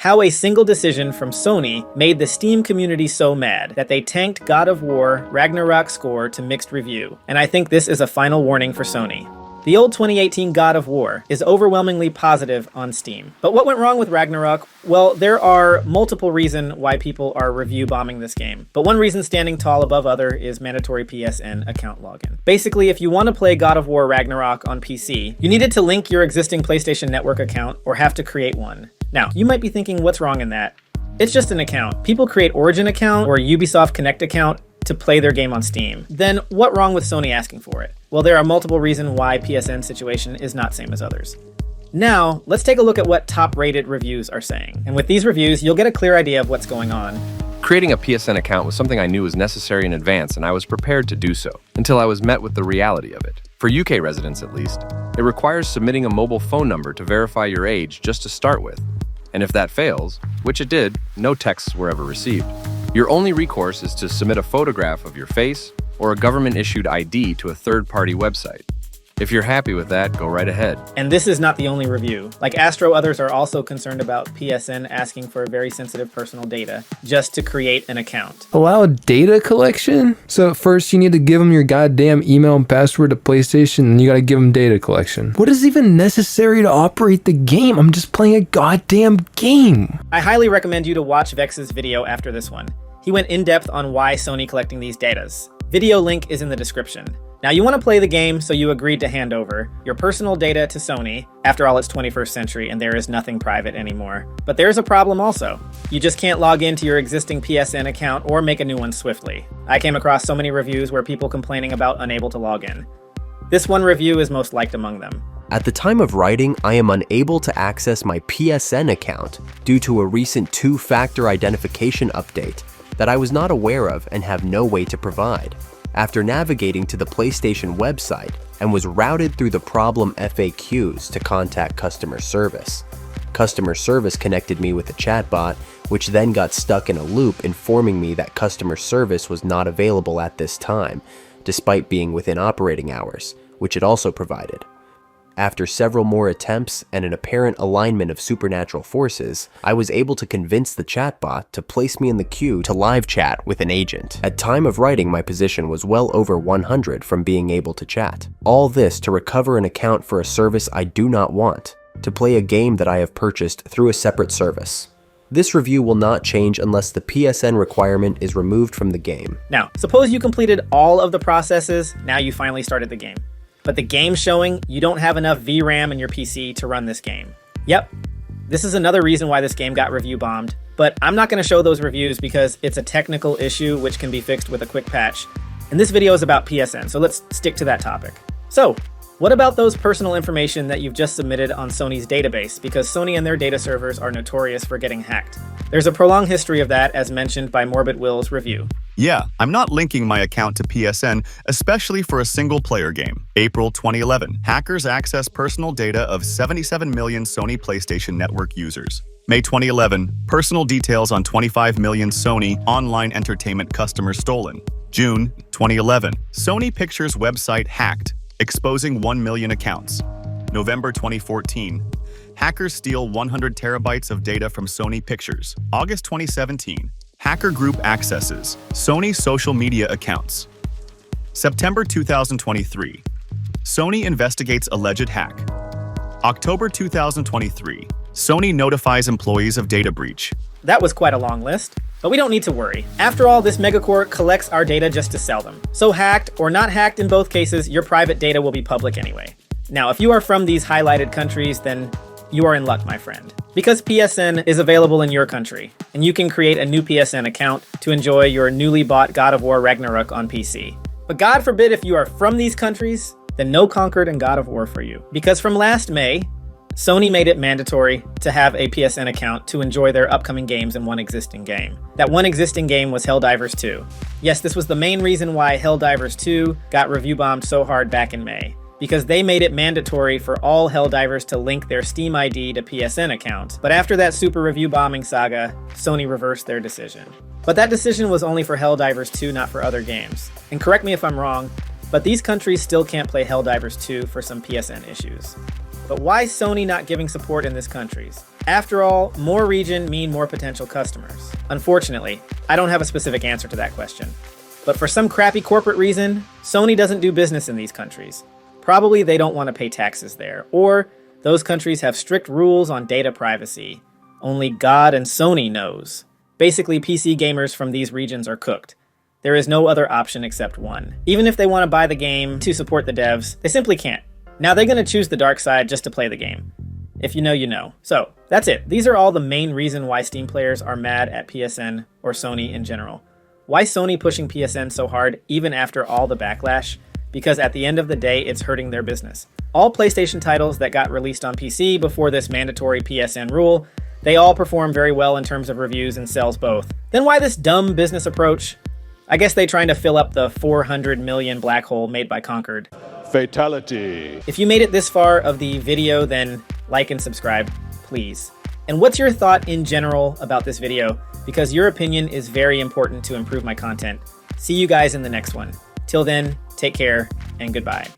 how a single decision from Sony made the Steam community so mad that they tanked God of War Ragnarok score to mixed review, and I think this is a final warning for Sony. The old 2018 God of War is overwhelmingly positive on Steam. But what went wrong with Ragnarok? Well, there are multiple reasons why people are review bombing this game. But one reason standing tall above other is mandatory PSN account login. Basically, if you want to play God of War Ragnarok on PC, you needed to link your existing PlayStation Network account or have to create one. Now, you might be thinking, what's wrong in that? It's just an account. People create Origin account or Ubisoft Connect account to play their game on Steam. Then what wrong with Sony asking for it? Well, there are multiple reasons why PSN situation is not same as others. Now, let's take a look at what top-rated reviews are saying. And with these reviews, you'll get a clear idea of what's going on. Creating a PSN account was something I knew was necessary in advance, and I was prepared to do so, until I was met with the reality of it. For UK residents at least, it requires submitting a mobile phone number to verify your age just to start with. And if that fails, which it did, no texts were ever received. Your only recourse is to submit a photograph of your face or a government-issued ID to a third-party website. If you're happy with that, go right ahead. And this is not the only review. Like Astro, others are also concerned about PSN asking for very sensitive personal data just to create an account. Allow data collection? So first you need to give them your goddamn email and password to PlayStation, and you gotta give them data collection. What is even necessary to operate the game? I'm just playing a goddamn game. I highly recommend you to watch Vex's video after this one. He went in depth on why Sony collecting these datas. Video link is in the description. Now you want to play the game, so you agreed to hand over your personal data to Sony. After all, it's 21st century and there is nothing private anymore. But there's a problem also. You just can't log into your existing PSN account or make a new one swiftly. I came across so many reviews where people complaining about unable to log in. This one review is most liked among them. At the time of writing, I am unable to access my PSN account due to a recent two-factor identification update that I was not aware of and have no way to provide. After navigating to the PlayStation website and was routed through the problem FAQs to contact customer service. Customer service connected me with a chatbot, which then got stuck in a loop informing me that customer service was not available at this time, despite being within operating hours, which it also provided. After several more attempts and an apparent alignment of supernatural forces, I was able to convince the chatbot to place me in the queue to live chat with an agent. At time of writing, my position was well over 100 from being able to chat. All this to recover an account for a service I do not want, to play a game that I have purchased through a separate service. This review will not change unless the PSN requirement is removed from the game. Now, suppose you completed all of the processes, now you finally started the game. But the game's showing you don't have enough VRAM in your PC to run this game. Yep, this is another reason why this game got review bombed, but I'm not going to show those reviews because it's a technical issue which can be fixed with a quick patch. And this video is about PSN, so let's stick to that topic. So, what about those personal information that you've just submitted on Sony's database? Because Sony and their data servers are notorious for getting hacked. There's a prolonged history of that as mentioned by Morbid Will's review. Yeah, I'm not linking my account to PSN, especially for a single-player game. April 2011, hackers access personal data of 77 million Sony PlayStation Network users. May 2011, personal details on 25 million Sony online entertainment customers stolen. June 2011, Sony Pictures website hacked, exposing 1 million accounts. November 2014, hackers steal 100 terabytes of data from Sony Pictures. August 2017, hacker group accesses Sony social media accounts. September 2023, Sony investigates alleged hack. October 2023, Sony notifies employees of data breach. That was quite a long list, but we don't need to worry. After all, this megacorp collects our data just to sell them. So hacked or not hacked in both cases, your private data will be public anyway. Now, if you are from these highlighted countries, then you are in luck, my friend. Because PSN is available in your country, and you can create a new PSN account to enjoy your newly bought God of War Ragnarok on PC. But God forbid if you are from these countries, then no Conquered and God of War for you. Because from last May, Sony made it mandatory to have a PSN account to enjoy their upcoming games in one existing game. That one existing game was Helldivers 2. Yes, this was the main reason why Helldivers 2 got review bombed so hard back in May, because they made it mandatory for all Helldivers to link their Steam ID to PSN accounts. But after that super review bombing saga, Sony reversed their decision. But that decision was only for Helldivers 2, not for other games. And correct me if I'm wrong, but these countries still can't play Helldivers 2 for some PSN issues. But why is Sony not giving support in these countries? After all, more region mean more potential customers. Unfortunately, I don't have a specific answer to that question. But for some crappy corporate reason, Sony doesn't do business in these countries. Probably they don't want to pay taxes there, or those countries have strict rules on data privacy. Only God and Sony knows. Basically, PC gamers from these regions are cooked. There is no other option except one. Even if they want to buy the game to support the devs, they simply can't. Now they're going to choose the dark side just to play the game. If you know, you know. So, that's it. These are all the main reason why Steam players are mad at PSN or Sony in general. Why Sony pushing PSN so hard even after all the backlash? Because at the end of the day, it's hurting their business. All PlayStation titles that got released on PC before this mandatory PSN rule, they all perform very well in terms of reviews and sales both. Then why this dumb business approach? I guess they trying to fill up the 400 million black hole made by Concord. Fatality. If you made it this far of the video, then like and subscribe, please. And what's your thought in general about this video? Because your opinion is very important to improve my content. See you guys in the next one. Till then, take care and goodbye.